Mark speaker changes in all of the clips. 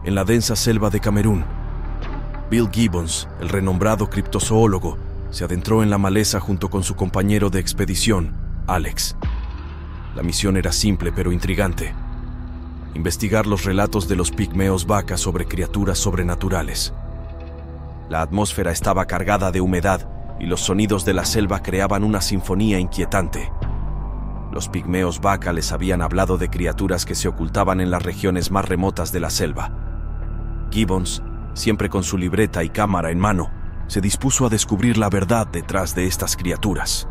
Speaker 1: en la densa selva de Camerún. Bill Gibbons, el renombrado criptozoólogo, se adentró en la maleza junto con su compañero de expedición, Alex. La misión era simple pero intrigante: investigar los relatos de los pigmeos vaca sobre criaturas sobrenaturales. La atmósfera estaba cargada de humedad y los sonidos de la selva creaban una sinfonía inquietante. Los pigmeos vaca les habían hablado de criaturas que se ocultaban en las regiones más remotas de la selva. Gibbons, siempre con su libreta y cámara en mano, se dispuso a descubrir la verdad detrás de estas criaturas.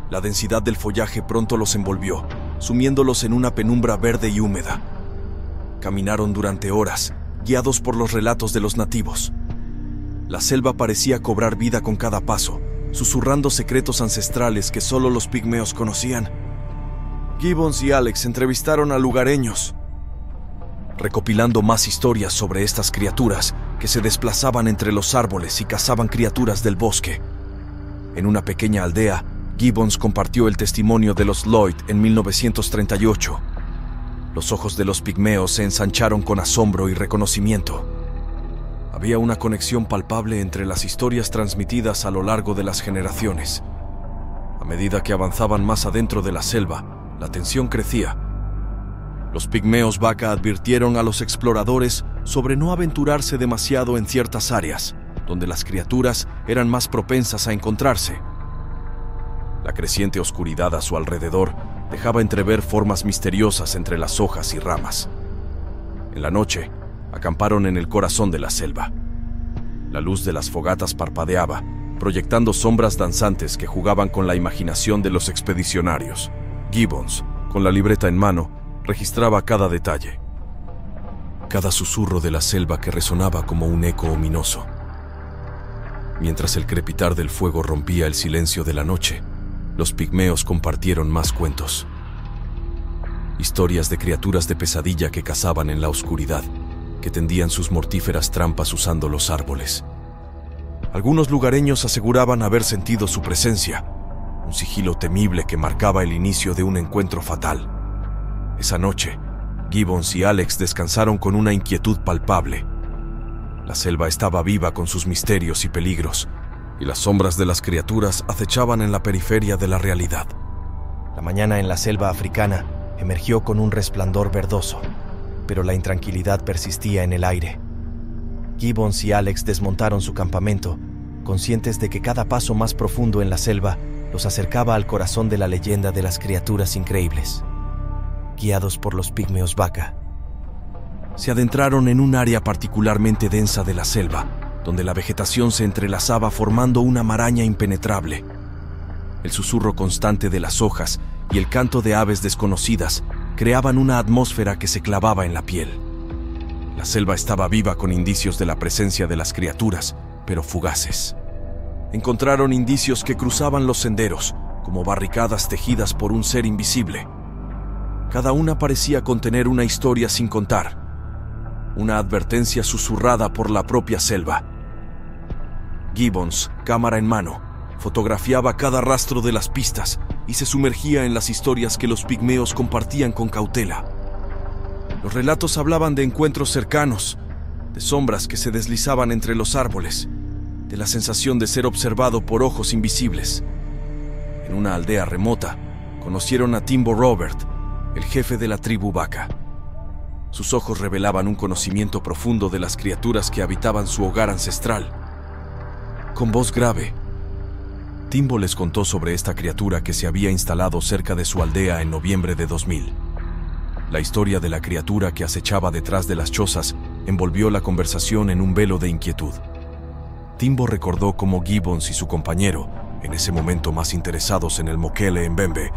Speaker 1: La densidad del follaje pronto los envolvió, sumiéndolos en una penumbra verde y húmeda. Caminaron durante horas, guiados por los relatos de los nativos. La selva parecía cobrar vida con cada paso, susurrando secretos ancestrales que solo los pigmeos conocían. Gibbons y Alex entrevistaron a lugareños, recopilando más historias sobre estas criaturas que se desplazaban entre los árboles y cazaban criaturas del bosque. En una pequeña aldea, Gibbons compartió el testimonio de los Lloyd en 1938. Los ojos de los pigmeos se ensancharon con asombro y reconocimiento. Había una conexión palpable entre las historias transmitidas a lo largo de las generaciones. A medida que avanzaban más adentro de la selva, la tensión crecía. Los pigmeos vaca advirtieron a los exploradores sobre no aventurarse demasiado en ciertas áreas, donde las criaturas eran más propensas a encontrarse. La creciente oscuridad a su alrededor dejaba entrever formas misteriosas entre las hojas y ramas. En la noche, acamparon en el corazón de la selva. La luz de las fogatas parpadeaba, proyectando sombras danzantes que jugaban con la imaginación de los expedicionarios. Gibbons, con la libreta en mano, registraba cada detalle, cada susurro de la selva que resonaba como un eco ominoso. Mientras el crepitar del fuego rompía el silencio de la noche, los pigmeos compartieron más cuentos. Historias de criaturas de pesadilla que cazaban en la oscuridad, que tendían sus mortíferas trampas usando los árboles. Algunos lugareños aseguraban haber sentido su presencia, un sigilo temible que marcaba el inicio de un encuentro fatal. Esa noche, Gibbons y Alex descansaron con una inquietud palpable. La selva estaba viva con sus misterios y peligros, y las sombras de las criaturas acechaban en la periferia de la realidad.
Speaker 2: La mañana en la selva africana emergió con un resplandor verdoso, pero la intranquilidad persistía en el aire. Gibbons y Alex desmontaron su campamento, conscientes de que cada paso más profundo en la selva los acercaba al corazón de la leyenda de las criaturas increíbles. Guiados por los pigmeos vaca,
Speaker 1: se adentraron en un área particularmente densa de la selva, donde la vegetación se entrelazaba formando una maraña impenetrable. El susurro constante de las hojas y el canto de aves desconocidas creaban una atmósfera que se clavaba en la piel. La selva estaba viva con indicios de la presencia de las criaturas, pero fugaces. Encontraron indicios que cruzaban los senderos, como barricadas tejidas por un ser invisible. Cada una parecía contener una historia sin contar, una advertencia susurrada por la propia selva. Gibbons, cámara en mano, fotografiaba cada rastro de las pistas y se sumergía en las historias que los pigmeos compartían con cautela. Los relatos hablaban de encuentros cercanos, de sombras que se deslizaban entre los árboles, de la sensación de ser observado por ojos invisibles. En una aldea remota, conocieron a Timbo Robert, el jefe de la tribu vaca. Sus ojos revelaban un conocimiento profundo de las criaturas que habitaban su hogar ancestral. Con voz grave, Timbo les contó sobre esta criatura que se había instalado cerca de su aldea en noviembre de 2000. La historia de la criatura que acechaba detrás de las chozas envolvió la conversación en un velo de inquietud. Timbo recordó cómo Gibbons y su compañero, en ese momento más interesados en el Mokele Mbembe,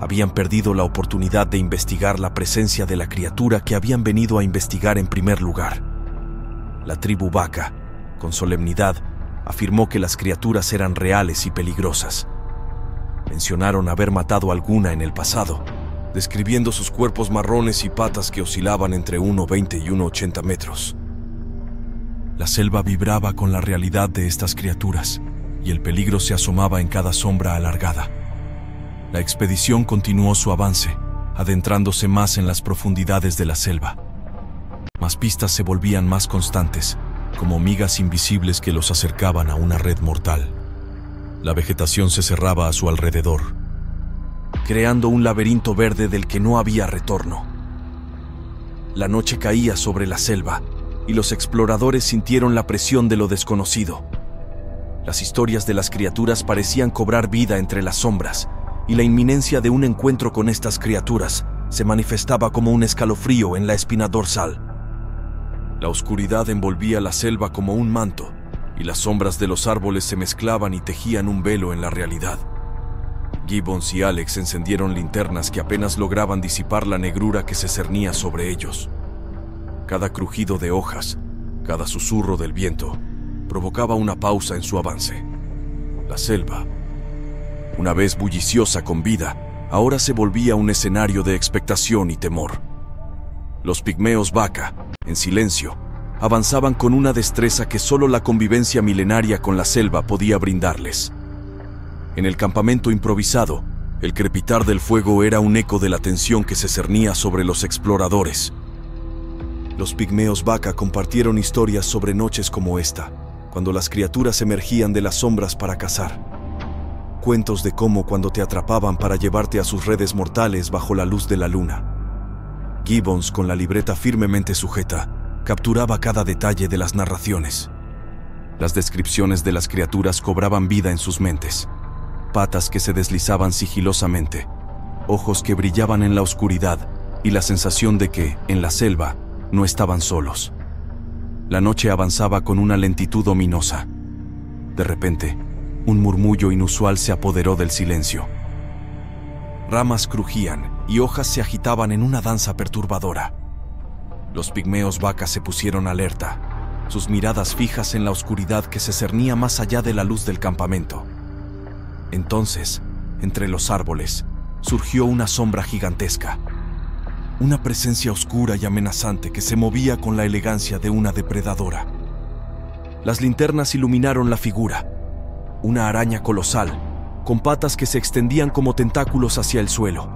Speaker 1: habían perdido la oportunidad de investigar la presencia de la criatura que habían venido a investigar en primer lugar. La tribu vaca, con solemnidad, afirmó que las criaturas eran reales y peligrosas. Mencionaron haber matado alguna en el pasado, describiendo sus cuerpos marrones y patas que oscilaban entre 1,20 y 1,80 metros. La selva vibraba con la realidad de estas criaturas, y el peligro se asomaba en cada sombra alargada. La expedición continuó su avance, adentrándose más en las profundidades de la selva. Mas pistas se volvían más constantes, como migas invisibles que los acercaban a una red mortal. La vegetación se cerraba a su alrededor, creando un laberinto verde del que no había retorno. La noche caía sobre la selva, y los exploradores sintieron la presión de lo desconocido. Las historias de las criaturas parecían cobrar vida entre las sombras, y la inminencia de un encuentro con estas criaturas se manifestaba como un escalofrío en la espina dorsal. La oscuridad envolvía la selva como un manto, y las sombras de los árboles se mezclaban y tejían un velo en la realidad. Gibbons y Alex encendieron linternas que apenas lograban disipar la negrura que se cernía sobre ellos. Cada crujido de hojas, cada susurro del viento, provocaba una pausa en su avance. La selva, una vez bulliciosa con vida, ahora se volvía un escenario de expectación y temor. Los pigmeos vaca, en silencio, avanzaban con una destreza que solo la convivencia milenaria con la selva podía brindarles. En el campamento improvisado, el crepitar del fuego era un eco de la tensión que se cernía sobre los exploradores. Los pigmeos vaca compartieron historias sobre noches como esta, cuando las criaturas emergían de las sombras para cazar. Cuentos de cómo cuando te atrapaban para llevarte a sus redes mortales bajo la luz de la luna. Gibbons, con la libreta firmemente sujeta, capturaba cada detalle de las narraciones. Las descripciones de las criaturas cobraban vida en sus mentes. Patas que se deslizaban sigilosamente, ojos que brillaban en la oscuridad y la sensación de que, en la selva, no estaban solos. La noche avanzaba con una lentitud ominosa. De repente, un murmullo inusual se apoderó del silencio. Ramas crujían y hojas se agitaban en una danza perturbadora. Los pigmeos vacas se pusieron alerta, sus miradas fijas en la oscuridad que se cernía más allá de la luz del campamento. Entonces, entre los árboles, surgió una sombra gigantesca. Una presencia oscura y amenazante que se movía con la elegancia de una depredadora. Las linternas iluminaron la figura. Una araña colosal, con patas que se extendían como tentáculos hacia el suelo.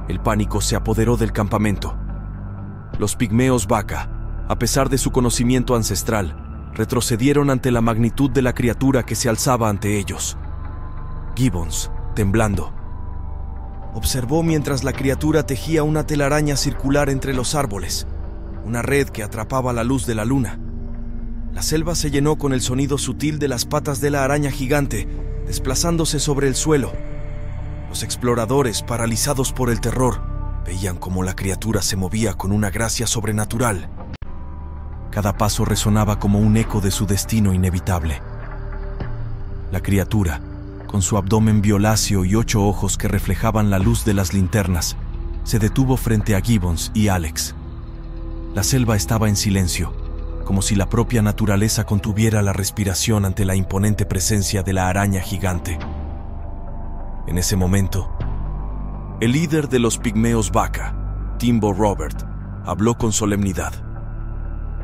Speaker 1: El pánico se apoderó del campamento. Los pigmeos vaca, a pesar de su conocimiento ancestral, retrocedieron ante la magnitud de la criatura que se alzaba ante ellos. Gibbons, temblando, observó mientras la criatura tejía una telaraña circular entre los árboles, una red que atrapaba la luz de la luna. La selva se llenó con el sonido sutil de las patas de la araña gigante, desplazándose sobre el suelo. Los exploradores, paralizados por el terror, veían cómo la criatura se movía con una gracia sobrenatural. Cada paso resonaba como un eco de su destino inevitable. La criatura, con su abdomen violáceo y 8 ojos que reflejaban la luz de las linternas, se detuvo frente a Gibbons y Alex. La selva estaba en silencio, como si la propia naturaleza contuviera la respiración ante la imponente presencia de la araña gigante. En ese momento, el líder de los pigmeos vaca, Timbo Robert, habló con solemnidad.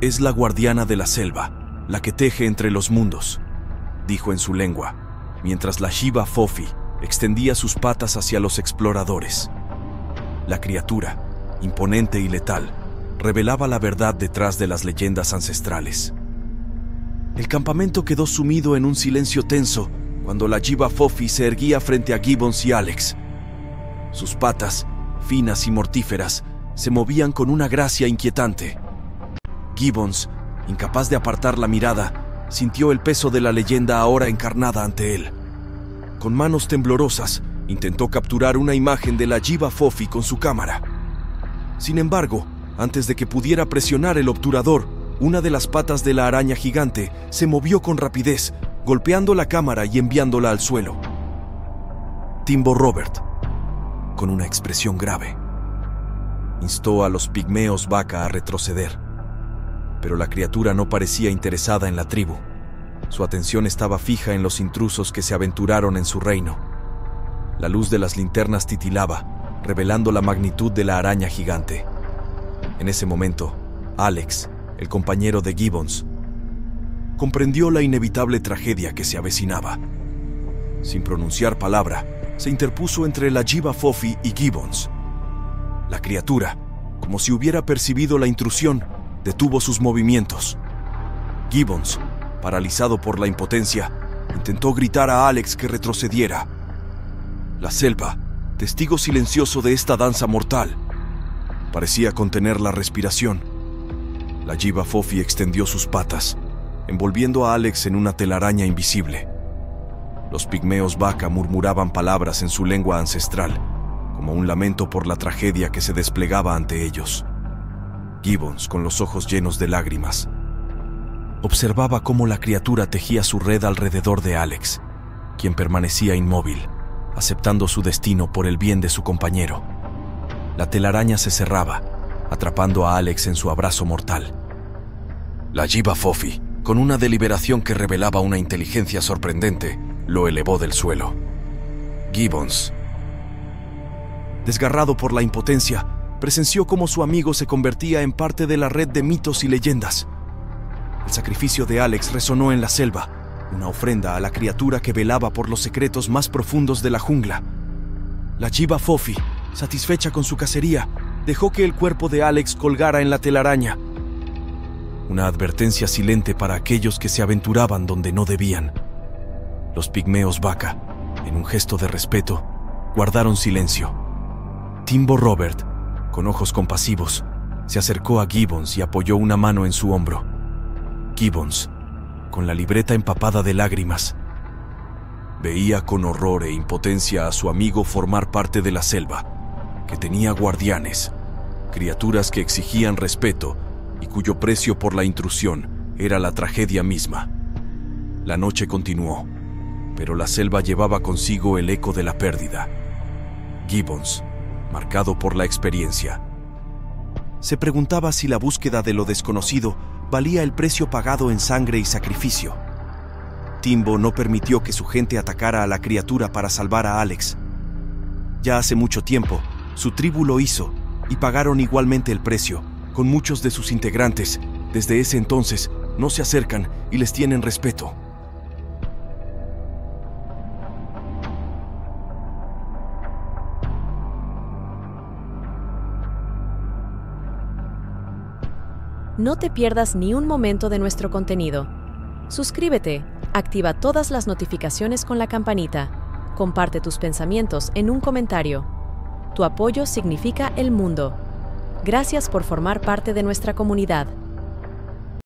Speaker 1: «Es la guardiana de la selva, la que teje entre los mundos», dijo en su lengua, mientras la Shiva Fofi extendía sus patas hacia los exploradores. La criatura, imponente y letal, revelaba la verdad detrás de las leyendas ancestrales. El campamento quedó sumido en un silencio tenso cuando la Shiva Fofi se erguía frente a Gibbons y Alex. Sus patas, finas y mortíferas, se movían con una gracia inquietante. Gibbons, incapaz de apartar la mirada, sintió el peso de la leyenda ahora encarnada ante él. Con manos temblorosas, intentó capturar una imagen de la Shiva Fofi con su cámara. Sin embargo, antes de que pudiera presionar el obturador, una de las patas de la araña gigante se movió con rapidez, golpeando la cámara y enviándola al suelo. Timbo Robert, con una expresión grave, instó a los pigmeos vaca a retroceder. Pero la criatura no parecía interesada en la tribu. Su atención estaba fija en los intrusos que se aventuraron en su reino. La luz de las linternas titilaba, revelando la magnitud de la araña gigante. En ese momento, Alex, el compañero de Gibbons, comprendió la inevitable tragedia que se avecinaba. Sin pronunciar palabra, se interpuso entre la Shiva Fofi y Gibbons. La criatura, como si hubiera percibido la intrusión, detuvo sus movimientos. Gibbons, paralizado por la impotencia, intentó gritar a Alex que retrocediera. La selva, testigo silencioso de esta danza mortal, parecía contener la respiración. La Yiba Fofi extendió sus patas, envolviendo a Alex en una telaraña invisible. Los pigmeos vaca murmuraban palabras en su lengua ancestral, como un lamento por la tragedia que se desplegaba ante ellos. Gibbons, con los ojos llenos de lágrimas, observaba cómo la criatura tejía su red alrededor de Alex, quien permanecía inmóvil, aceptando su destino por el bien de su compañero. La telaraña se cerraba, atrapando a Alex en su abrazo mortal. La Yiba Fofi, con una deliberación que revelaba una inteligencia sorprendente, lo elevó del suelo. Gibbons, desgarrado por la impotencia, presenció cómo su amigo se convertía en parte de la red de mitos y leyendas. El sacrificio de Alex resonó en la selva, una ofrenda a la criatura que velaba por los secretos más profundos de la jungla. La Yiba Fofi, satisfecha con su cacería, dejó que el cuerpo de Alex colgara en la telaraña. Una advertencia silente para aquellos que se aventuraban donde no debían. Los pigmeos vaca, en un gesto de respeto, guardaron silencio. Timbo Robert, con ojos compasivos, se acercó a Gibbons y apoyó una mano en su hombro. Gibbons, con la libreta empapada de lágrimas, veía con horror e impotencia a su amigo formar parte de la selva, que tenía guardianes, criaturas que exigían respeto y cuyo precio por la intrusión era la tragedia misma. La noche continuó, pero la selva llevaba consigo el eco de la pérdida. Gibbons, marcado por la experiencia, se preguntaba si la búsqueda de lo desconocido valía el precio pagado en sangre y sacrificio. Timbo no permitió que su gente atacara a la criatura para salvar a Alex. Ya hace mucho tiempo, su tribu lo hizo y pagaron igualmente el precio, con muchos de sus integrantes. Desde ese entonces, no se acercan y les tienen respeto.
Speaker 3: No te pierdas ni un momento de nuestro contenido. Suscríbete, activa todas las notificaciones con la campanita, comparte tus pensamientos en un comentario. Tu apoyo significa el mundo. Gracias por formar parte de nuestra comunidad.